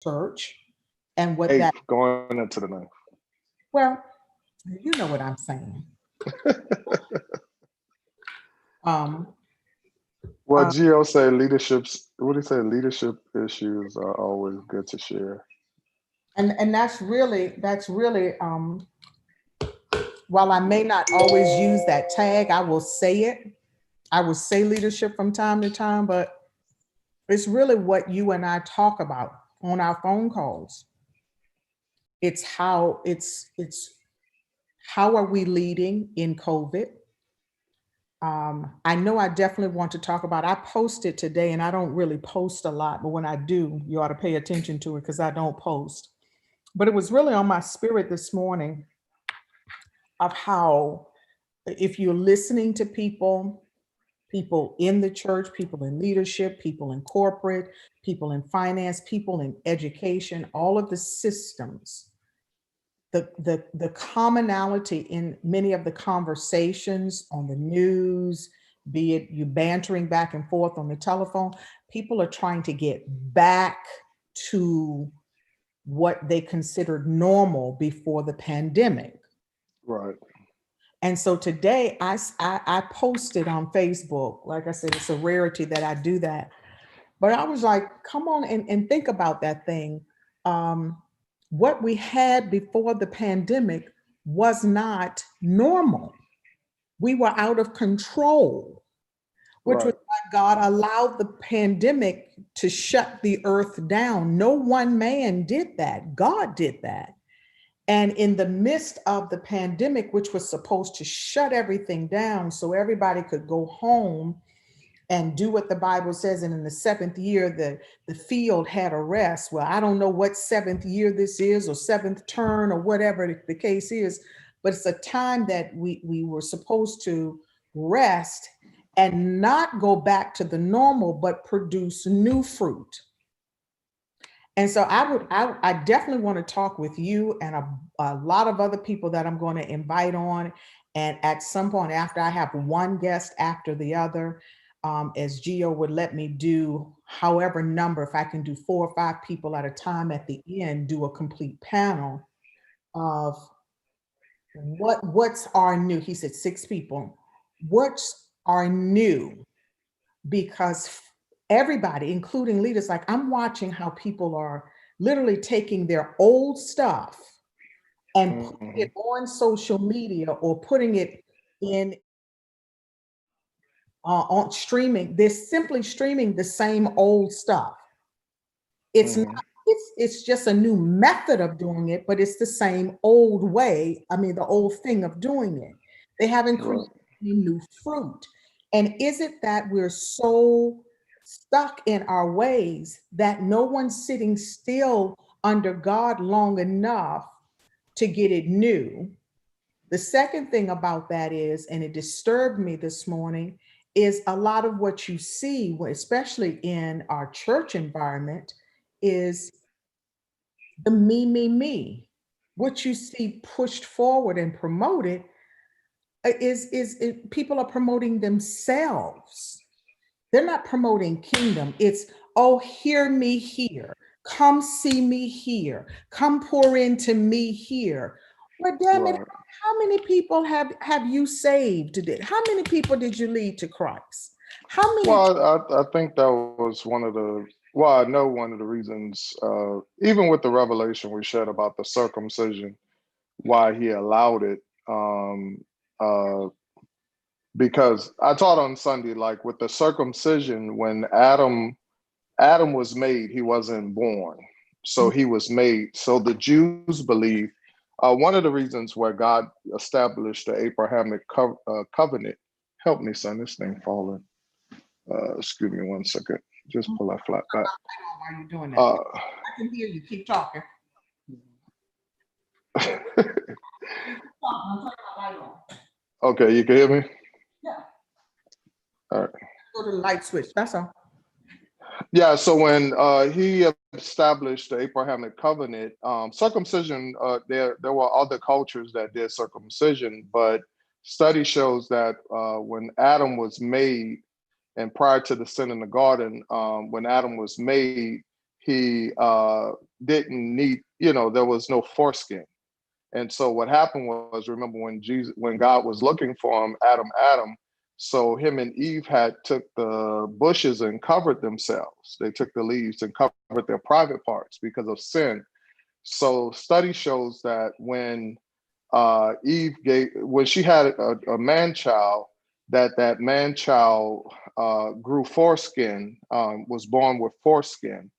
church and what that, Eighth going into the ninth. well, you know what I'm saying. Um, Well, uh, Gio say leaderships. What do you say? Leadership issues are always good to share. and that's really while I may not always use that tag, I will say it. I will say leadership from time to time, but it's really what you and I talk about on our phone calls. It's how are we leading in COVID? I know I definitely want to talk about. I posted today, and I don't really post a lot, but when I do, you ought to pay attention to it because I don't post. But it was really on my spirit this morning of how if you're listening to people in the church, people in leadership, people in corporate, people in finance, people in education, all of the systems, the commonality in many of the conversations on the news, be it you bantering back and forth on the telephone, people are trying to get back to what they considered normal before the pandemic. Right. And so today I posted on Facebook, like I said, it's a rarity that I do that. But I was like, come on and think about that thing. Um, what we had before the pandemic was not normal. We were out of control, which was Right. why God allowed the pandemic to shut the earth down. No one man did that. God did that. And in the midst of the pandemic, which was supposed to shut everything down so everybody could go home and do what the Bible says, and in the seventh year, the field had a rest. Well, I don't know what seventh year this is, or seventh turn, or whatever the case is, but it's a time that we were supposed to rest and not go back to the normal, but produce new fruit. And so I definitely want to talk with you and a lot of other people that I'm going to invite on. And at some point after I have one guest after the other, as Gio would let me do, however number, if I can do 4 or 5 people at a time at the end, do a complete panel of what's our new. He said 6 people. What's our new? Because everybody, including leaders, like I'm watching how people are literally taking their old stuff and putting Hmm. it on social media or putting it in on streaming. They're simply streaming the same old stuff. It's not. Hmm. It's just a new method of doing it, but it's the same old way. I mean, the old thing of doing it. They haven't created Right. any new fruit. And is it that we're so stuck in our ways that no one's sitting still under God long enough to get it new? The second thing about that is, and it disturbed me this morning, is a lot of what you see, especially in our church environment, is the me. What you see pushed forward and promoted people are promoting themselves. They're not promoting kingdom. It's, oh, hear me here. Come see me here. Come pour into me here. Well, damn it, Right. how many people have you saved today? How many people did you lead to Christ? How many? Well, I think that was one of the. Well, I know one of the reasons, even with the revelation we shared about the circumcision, why he allowed it. Uh, because I taught on Sunday, like with the circumcision, when Adam was made, he wasn't born, so he was made. So the Jews believe one of the reasons where God established the Abrahamic covenant. Help me, son. This thing falling. Excuse me 1 second. Just pull that flat back. Why are you doing that? Uh, I can hear you. Keep talking. Keep talking. I'm turning my light on. okay, you can hear me. Yeah. All right. Go to the light switch. That's all. Yeah. So when he established the Abrahamic covenant, circumcision, there were other cultures that did circumcision, but study shows that when Adam was made, and prior to the sin in the garden, when Adam was made, he didn't need, there was no foreskin. And so what happened was, remember when God was looking for him, Adam, so him and Eve had took the bushes and covered themselves. They took the leaves and covered their private parts because of sin. So study shows that when when she had a man child, that man child grew foreskin, was born with foreskin.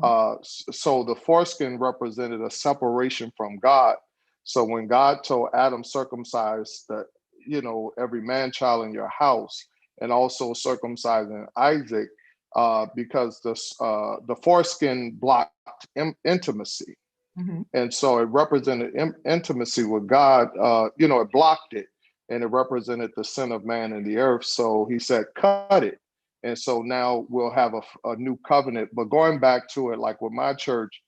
So the foreskin represented a separation from God. So when God told Adam, circumcise every man child in your house, and also circumcising Isaac, because the foreskin blocked intimacy. And so it represented intimacy with God. It blocked it, and it represented the sin of man in the earth. So he said, cut it. And so now we'll have a new covenant. But going back to it, like with my church,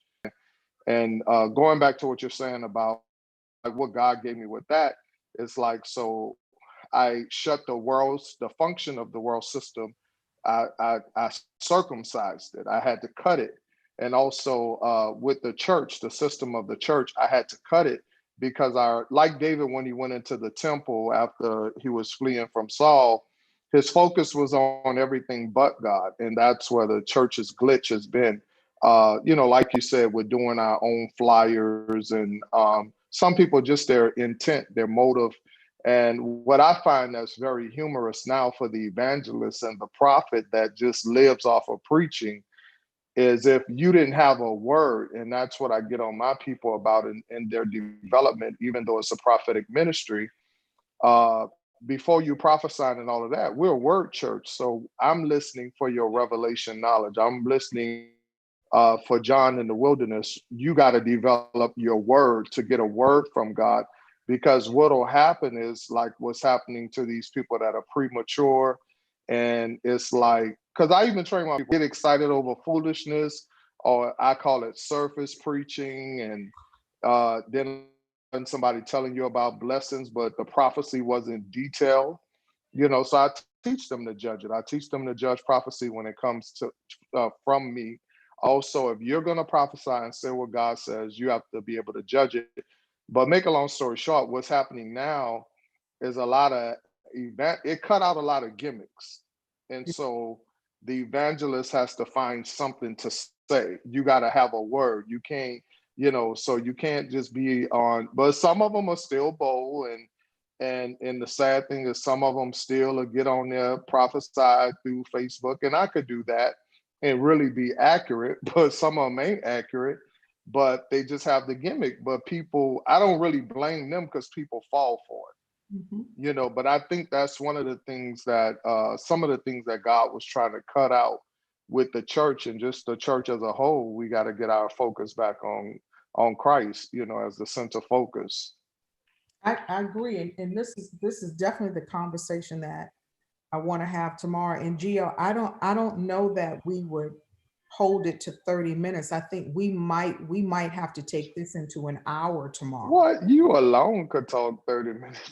and going back to what you're saying about like what God gave me with that, it's like, so I shut the function of the world system. I circumcised it. I had to cut it. And also with the church, the system of the church, I had to cut it because like David, when he went into the temple after he was fleeing from Saul, his focus was on everything but God. And that's where the church's glitch has been. Like you said, we're doing our own flyers, and some people, just their intent, their motive. And what I find that's very humorous now for the evangelist and the prophet that just lives off of preaching is if you didn't have a word, and that's what I get on my people about in their development, even though it's a prophetic ministry, before you prophesying and all of that, we're a word church. So I'm listening for your revelation knowledge. I'm listening for John in the wilderness. You got to develop your word to get a word from God, because what'll happen is like what's happening to these people that are premature. And it's like, because I even train my people get excited over foolishness, or I call it surface preaching, and then somebody telling you about blessings, but the prophecy wasn't detailed. So I teach them to judge it. I teach them to judge prophecy when it comes to from me. Also, if you're going to prophesy and say what God says, you have to be able to judge it. But make a long story short, what's happening now is a lot of it cut out a lot of gimmicks. And so the evangelist has to find something to say. You got to have a word. You can't, so you can't just be on, but some of them are still bold, and the sad thing is some of them still get on there, prophesy through Facebook, and I could do that and really be accurate, but some of them ain't accurate, but they just have the gimmick. But people, I don't really blame them because people fall for it. But I think that's one of the things that some of the things that God was trying to cut out with the church, and just the church as a whole. We got to get our focus back on Christ, as the center focus. I agree, and this is definitely the conversation that I want to have tomorrow. And Gio, I don't know that we would hold it to 30 minutes. I think we might have to take this into an hour tomorrow. What? You alone could talk 30 minutes.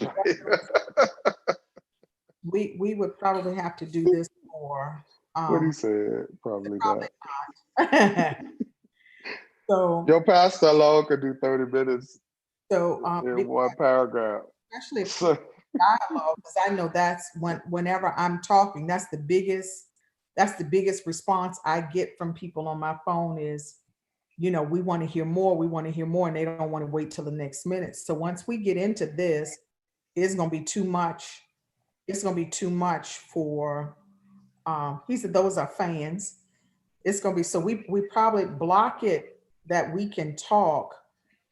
We would probably have to do this for What he said, probably probably not. not. So Your pastor alone could do 30 minutes so in one paragraph. especially if dialogue, because I know that's whenever I'm talking, that's the biggest response I get from people on my phone is, we want to hear more, and they don't want to wait till the next minute. So once we get into this, it's going to be too much. It's going to be too much for, he said, those are fans. It's going to be, so we probably block it that we can talk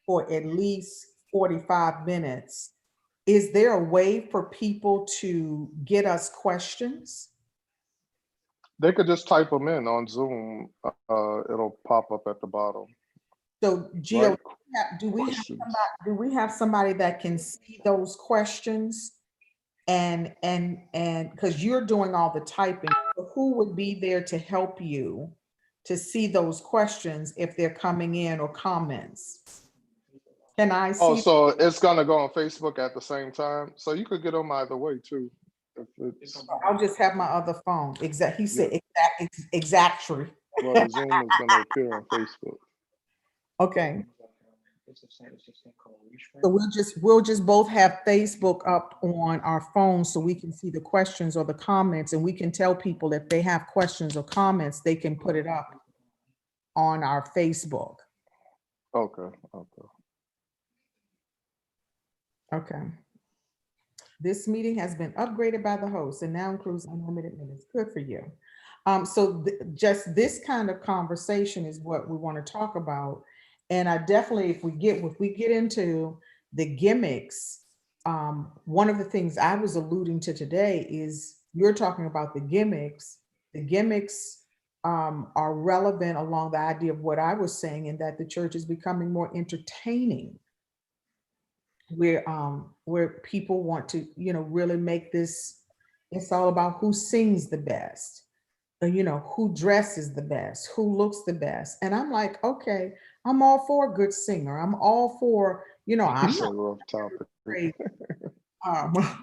for at least 45 minutes. Is there a way for people to get us questions? They could just type them in on Zoom. It'll pop up at the bottom. So Gio, Right? do we have somebody that can see those questions? And because you're doing all the typing, so who would be there to help you to see those questions if they're coming in, or comments? Can I Oh, see? so it's gonna go on Facebook at the same time. So you could get them either way too. I'll just have my other phone. He said Yeah. exactly. Well, the Zoom is gonna appear on Facebook. Okay. So we'll just both have Facebook up on our phones so we can see the questions or the comments, and we can tell people if they have questions or comments, they can put it up on our Facebook. Okay. Okay. Okay. This meeting has been upgraded by the host and now includes unlimited minutes. Good for you. So just this kind of conversation is what we want to talk about. And I definitely, if we get into the gimmicks, one of the things I was alluding to today is you're talking about the gimmicks. The gimmicks are relevant along the idea of what I was saying, in that the church is becoming more entertaining, where people want to, really make this, it's all about who sings the best, who dresses the best, who looks the best. And I'm like, okay, I'm all for a good singer. I'm all for, I'm It's a not rough topic. great,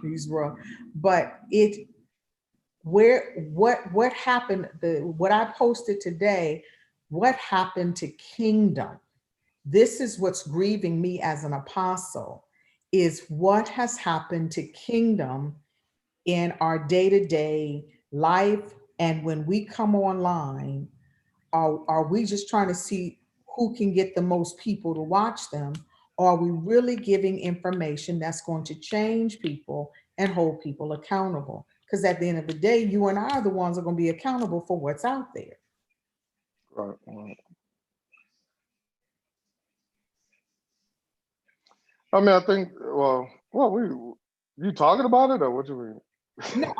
he's rough, but what happened, what I posted today, what happened to kingdom? This is what's grieving me as an apostle, is what has happened to kingdom in our day-to-day life. And when we come online, are we just trying to see who can get the most people to watch them? Or are we really giving information that's going to change people and hold people accountable? Because at the end of the day, you and I are the ones that are going to be accountable for what's out there. Right. Right. I mean, I think. You talking about it, or what you mean? No,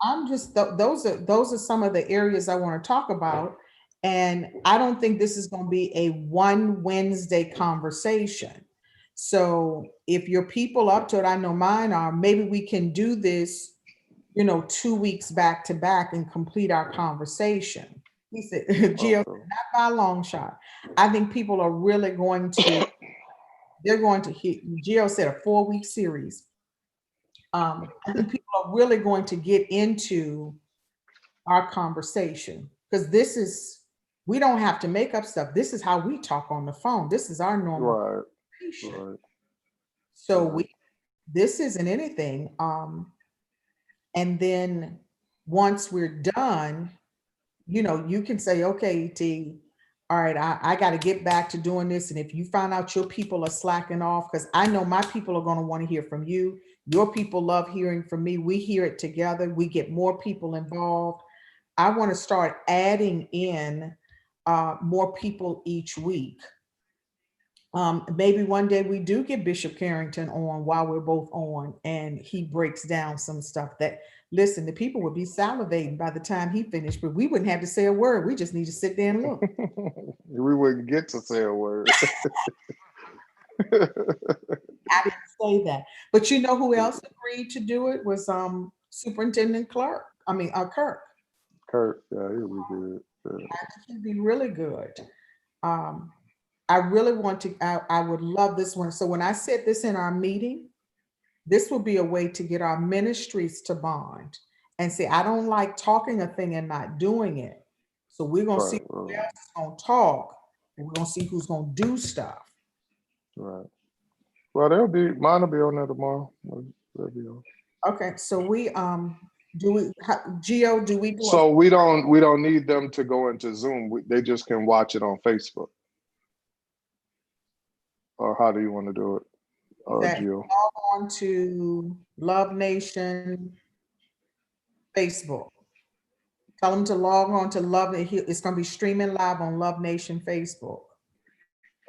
I'm just, those are some of the areas I want to talk about. And I don't think this is going to be a one Wednesday conversation. So if your people up to it, I know mine are, maybe we can do this, 2 weeks back to back and complete our conversation. He said, Gio, Okay. not by a long shot. I think people are really going to, they're going to hit, Gio said a 4-week series. I think people are really going to get into our conversation, because we don't have to make up stuff. This is how we talk on the phone. This is our normal Right. conversation. Right. So Right. this isn't anything. And then once we're done, you can say, okay, T, all right, I got to get back to doing this. And if you find out your people are slacking off, because I know my people are going to want to hear from you. Your people love hearing from me. We hear it together. We get more people involved. I want to start adding in more people each week. Maybe one day we do get Bishop Carrington on while we're both on, and he breaks down some stuff that, listen, the people would be salivating by the time he finished, but we wouldn't have to say a word. We just need to sit there and look. We wouldn't get to say a word. I didn't say that. But you know who else agreed to do it was Superintendent Clark. Kirk. Kurt, yeah, he'll be good. Yeah. I think he'd be really good. Um, I really want to, I would love this one. So when I said this in our meeting, this will be a way to get our ministries to bond and say, I don't like talking a thing and not doing it. So we're going to see Right. who Right. else is going to talk, and we're going to see who's going to do stuff. Right. Well, mine will be on there tomorrow. They'll be on. Okay. So Gio, do we do a, So we don't need them to go into Zoom. They just can watch it on Facebook. Or how do you want to do it, that Gio? log on to Love Nation Facebook? Tell them to log on to it's going to be streaming live on Love Nation Facebook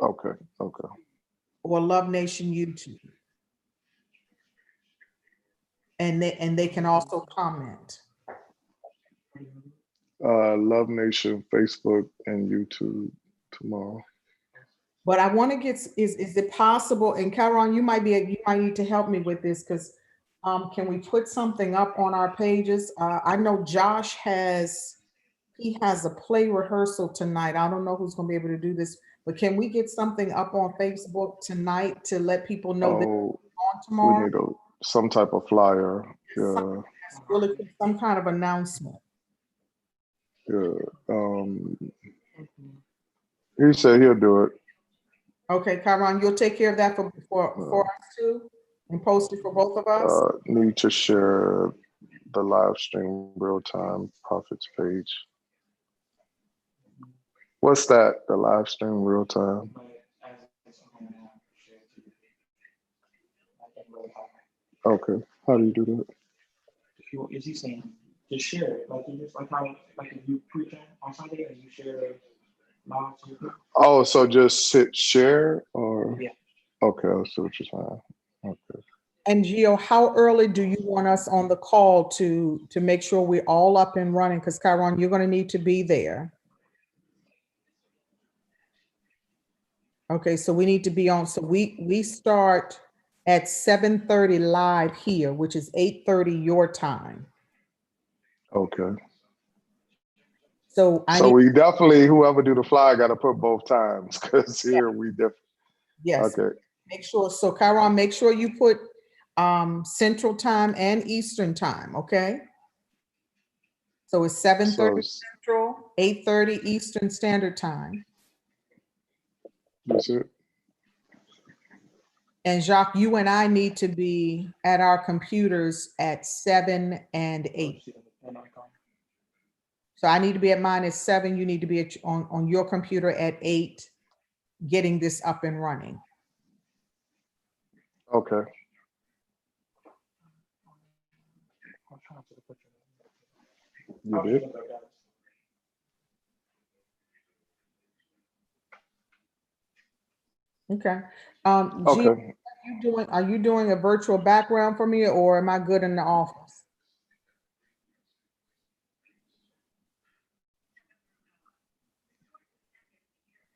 Okay. Okay. or Love Nation YouTube. And they can also comment. Love Nation, Facebook, and YouTube tomorrow. But I want to get, is it possible, and Caron, you might need to help me with this, because can we put something up on our pages? I know Josh has a play rehearsal tonight. I don't know who's going to be able to do this, but can we get something up on Facebook tonight to let people know that Oh, on we tomorrow? need some type of flyer. Yeah. Really quick, some kind of announcement. Yeah. He said he'll do it. Okay, Chiron, you'll take care of that for us too, and post it for both of us? Need to share the live stream real time prophets page. What's that? The live stream real time? Okay. How do you do that? Is he saying just share it, like you just like how like if you preach on Sunday and you share live to people? Oh, so just hit share or? Yeah. Okay, I see what you're saying. Okay. And Gio, how early do you want us on the call to make sure we're all up and running? Because Chiron, you're going to need to be there. Okay, so we need to be on. So we start at 7:30 live here, which is 8:30 your time. Okay. So So we definitely, whoever do the fly, got to put both times because here we definitely. yes. Okay. Make sure. So Chiron, make sure you put Central Time and Eastern Time. Okay. So it's 7:30 Central, 8:30 Eastern Standard Time. That's it. And Jacques, you and I need to be at our computers at 7 and 8. So I need to be at mine at 7. You need to be on your computer at 8, getting this up and running. Okay. You did? Okay. Okay. Gio, are you doing a virtual background for me, or am I good in the office?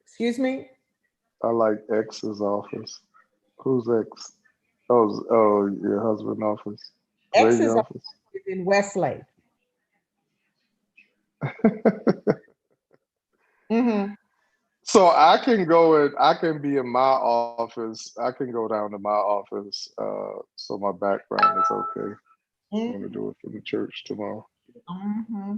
Excuse me? I like X's office. Who's X? Oh, your husband's office. X Lady is office. in Westlake. Mm-hmm. So I can go and I can be in my office. I can go down to my office. So my background is okay. I'm gonna do it for the church tomorrow. Mm-hmm.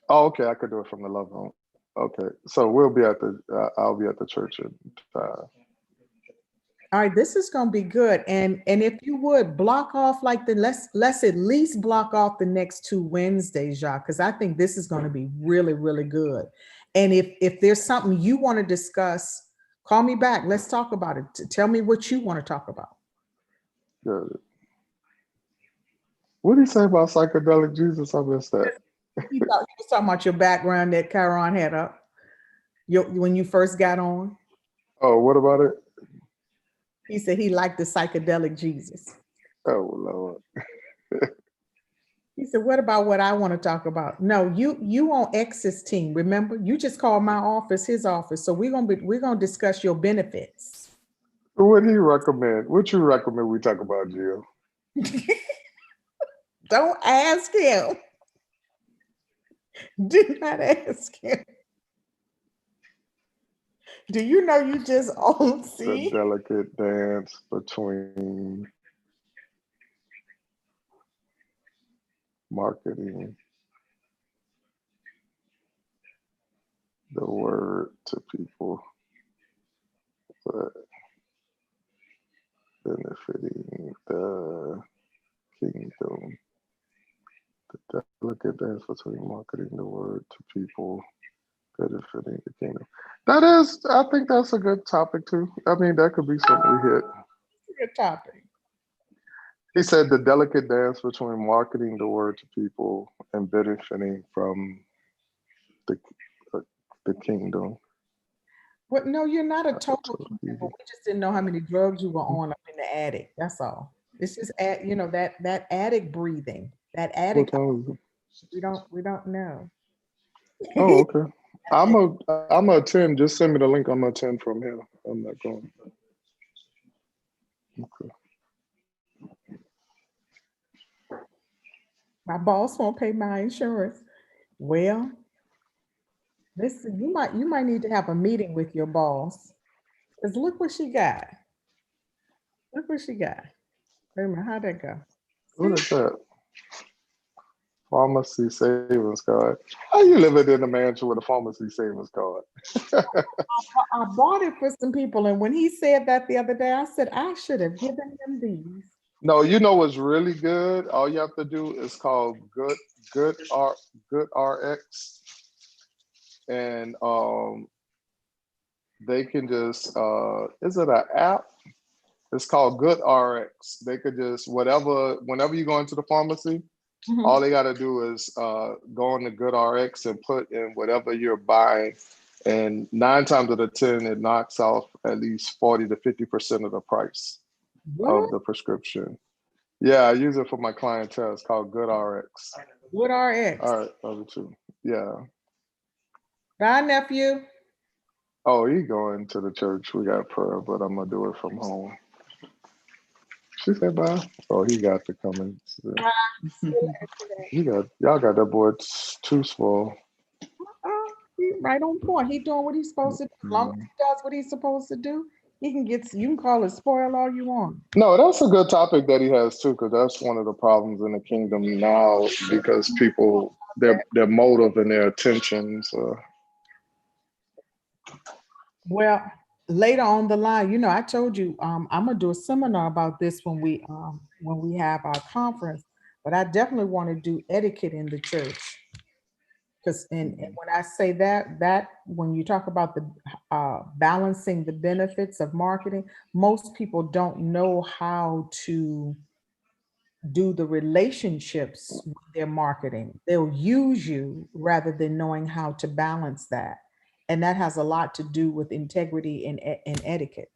Oh, okay. I could do it from the love room. Okay. So we'll be at the. I'll be at the church at. All right, this is going to be good. And if you would block off like let's at least block off the next 2 Wednesdays, Jacques, because I think this is going to be really, really good. And if there's something you want to discuss, call me back. Let's talk about it. Tell me what you want to talk about. Good. What did he say about psychedelic Jesus? I missed that. He was talking about your background that Chiron had up when you first got on. Oh, what about it? He said he liked the psychedelic Jesus. Oh Lord. He said, what about what I want to talk about? No, you on X's team, remember? You just called my office, his office. So we're gonna discuss your benefits. What do you recommend? What you recommend we talk about, Jill? Don't ask him. Do not ask him. Do you know you just on The delicate dance between marketing the word to people, but benefiting the kingdom. The delicate dance between marketing the word to people, benefiting the kingdom. I think that's a good topic too. I mean, that could be something we hit. Good topic. He said the delicate dance between marketing the word to people and benefiting from the kingdom. What? No, you're not a total. We just didn't know how many drugs you were on up in the attic. That's all. It's just that attic breathing. That attic. We don't know. Oh, okay. I'm a 10. Just send me the link. I'm a 10 from here. I'm not going. Okay. My boss won't pay my insurance. Well, listen, you might need to have a meeting with your boss. Because look what she got. Look what she got. Wait a minute, how'd that go? What is that? Pharmacy savings card. How you living in a mansion with a pharmacy savings card? I bought it for some people, and when he said that the other day, I said I should have given him these. No, you know what's really good? All you have to do is call Good RX, and they can just is it an app? It's called Good RX. They could just whenever you go into the pharmacy, all they got to do is go on the Good RX and put in whatever you're buying, and 9 times out of 10, it knocks off at least 40 to 50% of the price of the prescription. Yeah, I use it for my clientele. It's called Good RX. Good RX. All right, other two. Yeah. Bye, nephew. Oh, he going to the church. We got prayer, but I'm gonna do it from home. She said bye. Oh, he got to come in. Y'all got that boy too small. He right on point. He doing what he's supposed to do. As long as he does what he's supposed to do, he can get. You can call it spoil all you want. No, that's a good topic that he has too, because that's one of the problems in the kingdom now, because people their motive and their attentions. Well, later on the line, you know, I told you I'm gonna do a seminar about this when we have our conference. But I definitely want to do etiquette in the church. Because and when I say that when you talk about the balancing the benefits of marketing, most people don't know how to do the relationships with their marketing. They'll use you rather than knowing how to balance that. And that has a lot to do with integrity and etiquette.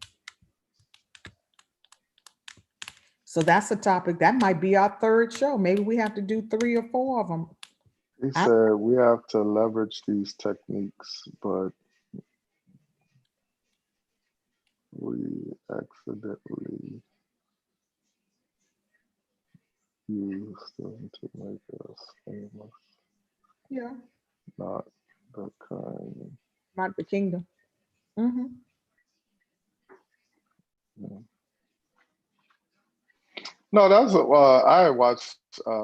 So that's a topic that might be our 3rd show. Maybe we have to do 3 or 4 of them. He said we have to leverage these techniques, but we accidentally use them to make us famous. Yeah. Not the kind. Not the kingdom. Mm-hmm. Yeah. No, that's I watched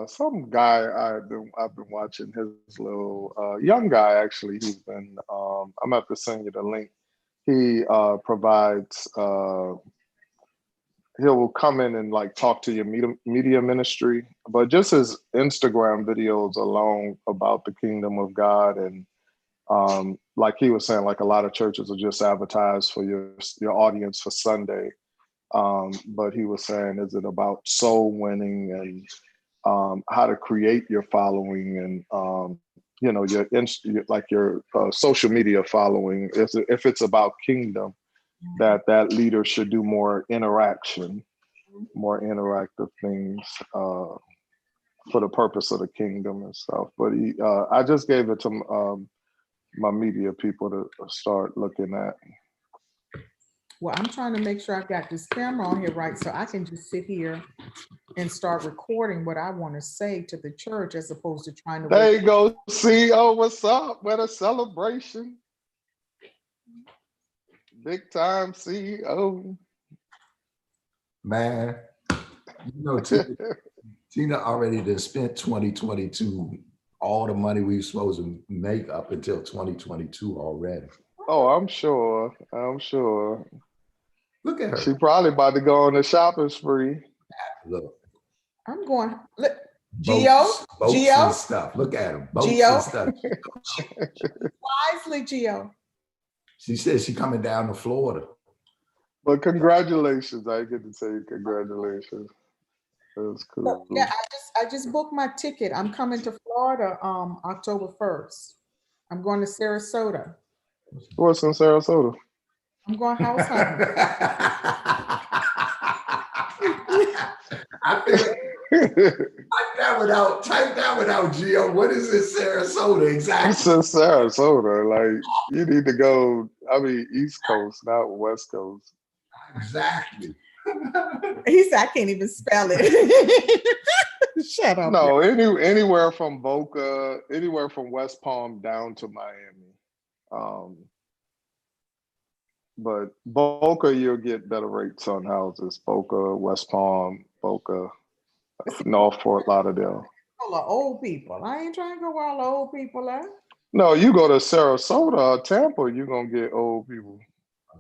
some guy I've been watching, his little young guy actually. He's been I'm gonna have to send you the link. He provides he will come in and like talk to your media ministry, but just his Instagram videos alone about the kingdom of God, and like he was saying, like a lot of churches are just advertised for your audience for Sunday. But he was saying, is it about soul winning and how to create your following and you know your social media following? If it's about kingdom, that leader should do more interactive things for the purpose of the kingdom and stuff. But I just gave it to my media people to start looking at. Well, I'm trying to make sure I've got this camera on here right, so I can just sit here and start recording what I want to say to the church as opposed to trying to. There you go, CEO. What's up? What a celebration! Big time CEO. Man, you know, Tina already done spent 2022, all the money we were supposed to make up until 2022 already. Oh, I'm sure. Look at her. She probably about to go on a shopping spree. Look. I'm going. Look, Boats Gio, and stuff. Look at him. Boats Gio. and stuff. Wisely, Gio. She said she coming down to Florida. But congratulations. I get to say congratulations. That's cool. So, yeah, I just booked my ticket. I'm coming to Florida October 1st. I'm going to Sarasota. What's in Sarasota? I'm going house hunting. Type that without Gio. What is this Sarasota exactly? It's in Sarasota. Like, you need to go, East Coast, not West Coast. Exactly. He said, I can't even spell it. Shut up. No, anywhere from Boca, anywhere from West Palm down to Miami. But Boca, you'll get better rates on houses. Boca, West Palm, Boca, North Fort Lauderdale. full of old people. I ain't trying to go where all the old people at. No, you go to Sarasota or Tampa, you're gonna get old people.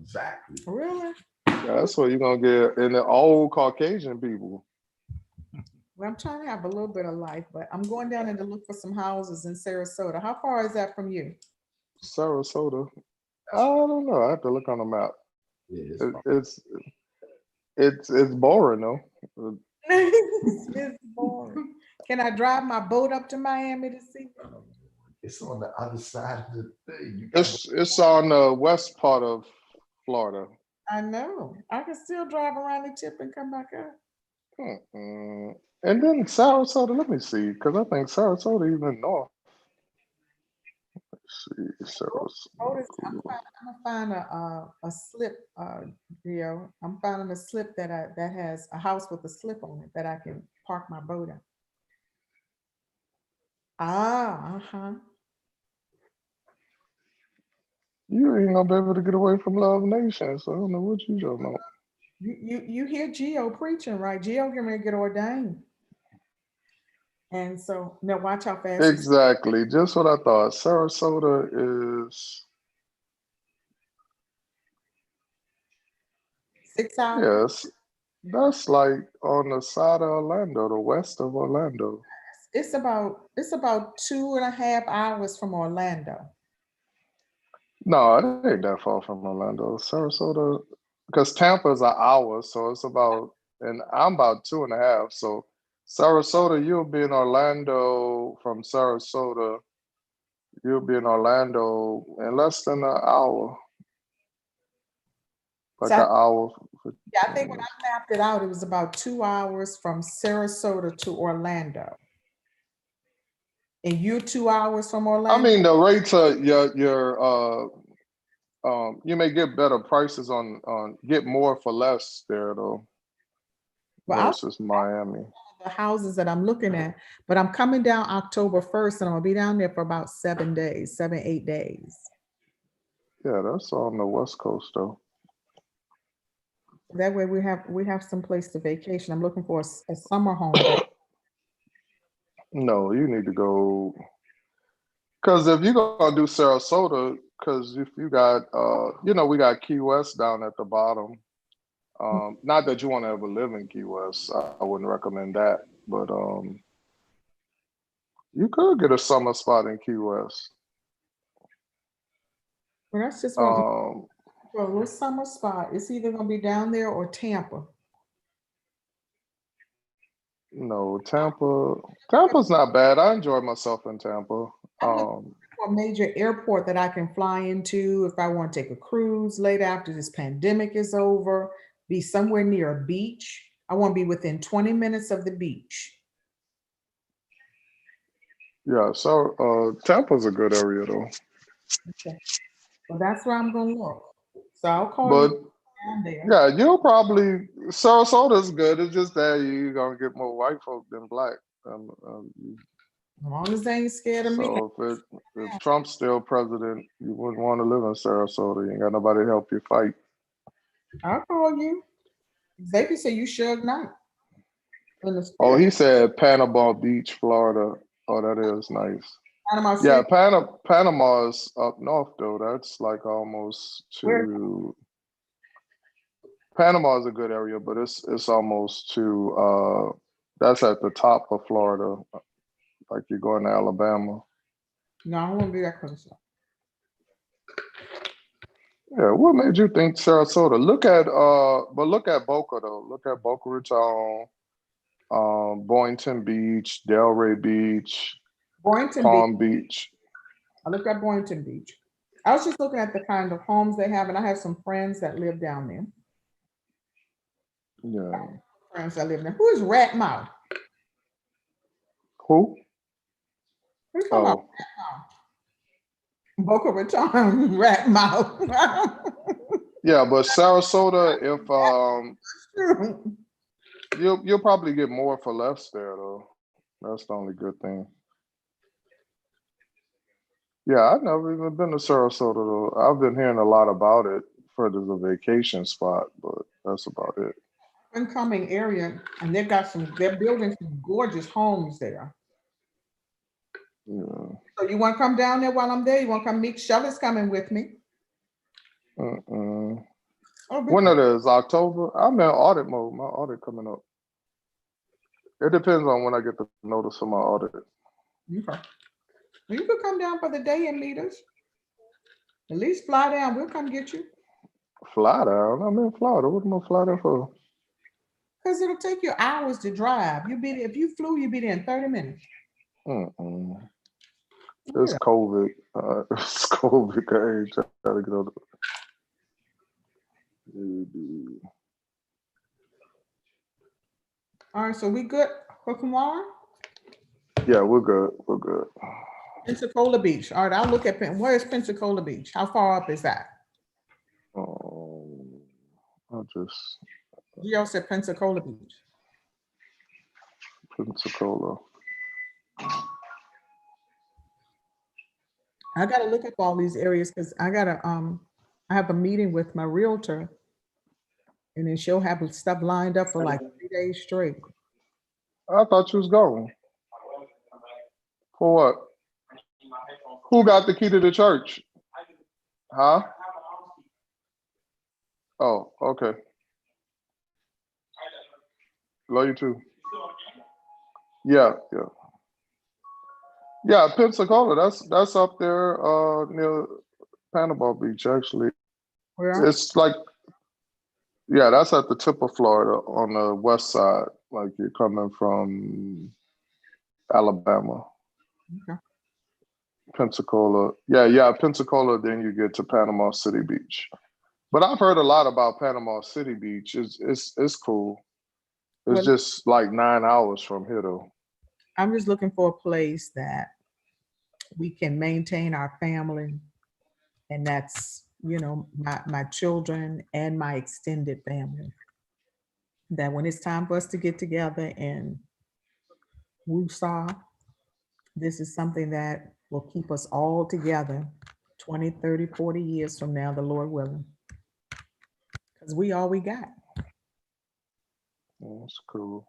Exactly. Really? That's what you're gonna get, and the old Caucasian people. Well, I'm trying to have a little bit of life, but I'm going down there to look for some houses in Sarasota. How far is that from you? Sarasota. I don't know. I have to look on the map. Yeah, it's It's boring though. It's boring. Can I drive my boat up to Miami to see? it's on the other side of the thing. You It's on the west part of Florida. I know. I can still drive around the tip and come back up. Mm-mm. And then Sarasota, let me see, because I think Sarasota even north. Let's see, Sarasota. I'm gonna find a slip, Gio. I'm finding a slip that has a house with a slip on it that I can park my boat in. Ah, uh-huh. You ain't gonna be able to get away from Love Nation, so I don't know what you don't know. You hear Gio preaching, right? Gio gonna get ordained. And so now watch how fast he's Exactly, just what I thought. Sarasota is 6 hours. yes, that's like on the side of Orlando, the west of Orlando. It's about 2.5 hours from Orlando. No, it ain't that far from Orlando. Sarasota, because Tampa is an hour, so it's about, and I'm about 2.5. So Sarasota, you'll be in Orlando from Sarasota. You'll be in Orlando in less than an hour. Like So an hour. yeah, I think when I mapped it out, it was about 2 hours from Sarasota to Orlando. And you're 2 hours from I Orlando? mean, the rates are you may get better prices on get more for less there though Well, I'll versus Miami. the houses that I'm looking at, but I'm coming down October 1st and I'm gonna be down there for about 7 days, 8 days. Yeah, that's on the West Coast though. That way we have some place to vacation. I'm looking for a summer home. No, you need to go because if you're gonna do Sarasota, because if you got we got Key West down at the bottom. Not that you want to ever live in Key West. I wouldn't recommend that, but you could get a summer spot in Key West. Well, that's just for a little summer spot. It's either gonna be down there or Tampa. No, Tampa's not bad. I enjoy myself in Tampa. For a major airport that I can fly into if I want to take a cruise later after this pandemic is over, be somewhere near a beach. I want to be within 20 minutes of the beach. Yeah, so Tampa's a good area though. Okay. Well, that's where I'm gonna look. So I'll call But you down there. yeah, you'll probably Sarasota's good. It's just that you're gonna get more white folk than black. As long as they ain't scared of me. So if Trump's still president, you wouldn't want to live in Sarasota. You ain't got nobody to help you fight. I'll call you. Xavier said you Suge Knight. Oh, he said Panama Beach, Florida. Oh, that is nice. Panama Yeah, City. Panama is up north though. That's like almost to Panama is a good area, but it's almost to that's at the top of Florida. Like you're going to Alabama. No, I don't want to be that close. Yeah, what made you think Sarasota? Look at Boca though. Look at Boca Raton, Boynton Beach, Delray Beach, Palm Beach. I looked at Boynton Beach. I was just looking at the kind of homes they have, and I have some friends that live down there. Yeah. Friends that live there. Who is Rat Mouth? Who? Who you talking about? Boca Raton, Rat Mouth. Yeah, but Sarasota, if you'll probably get more for less there though. That's the only good thing. Yeah, I've never even been to Sarasota though. I've been hearing a lot about it for as a vacation spot, but that's about it. Incoming area, and they're building some gorgeous homes there. Yeah. So you want to come down there while I'm there? You want to come meet? Shelley's coming with me. Mm-mm. Oh, be When good. it is October, I'm in audit mode. My audit coming up. It depends on when I get the notice of my audit. Okay. Well, you could come down for the day and meet us. At least fly down. We'll come get you. Fly down. I'm in Florida. What am I fly down for? Because it'll take you hours to drive. You'll be there. If you flew, you'd be there in 30 minutes. Mm-mm. It's Yeah. COVID. It's COVID. I ain't trying to get on the. All right, so we good for tomorrow? Yeah, we're good. We're good. Pensacola Beach. All right, I'll look at, where's Pensacola Beach? How far up is that? I just Gio said Pensacola Beach. Pensacola. I gotta look up all these areas because I have a meeting with my realtor. And then she'll have stuff lined up for like 3 days straight. I thought you was going. For what? Who got the key to the church? Huh? Oh, okay. Love you too. Yeah, yeah. Yeah, Pensacola, that's up there near Panama Beach, actually. Where? It's like, yeah, that's at the tip of Florida on the west side, like you're coming from Alabama. Okay. Pensacola. Yeah, Pensacola, then you get to Panama City Beach. But I've heard a lot about Panama City Beach. It's cool. It's Well, just like 9 hours from here though. I'm just looking for a place that we can maintain our family. And that's, my children and my extended family. That when it's time for us to get together and woosah, this is something that will keep us all together 20, 30, 40 years from now, the Lord willing. Because we all we got. That's cool.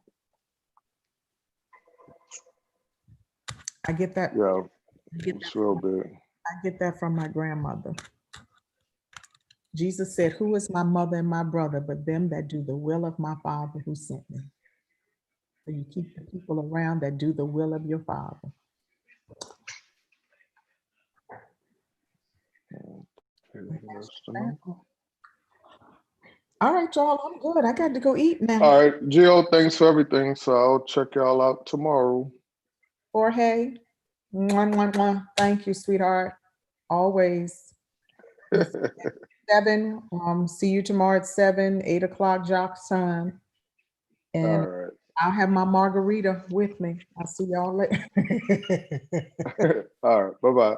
I get that. Yeah, I get it's that real big. I get that from my grandmother. Jesus said, "Who is my mother and my brother but them that do the will of my Father who sent me?" So you keep the people around that do the will of your Father. Okay, that's the number. All right, y'all, I'm good. I got to go eat now. All right, Gio, thanks for everything. So I'll check y'all out tomorrow. Jorge, mwah, mwah, mwah. Thank you, sweetheart. Always. 7, see you tomorrow at 7, 8 o'clock Jock's time. All And right. I'll have my margarita with me. I'll see y'all later. All right. Bye-bye.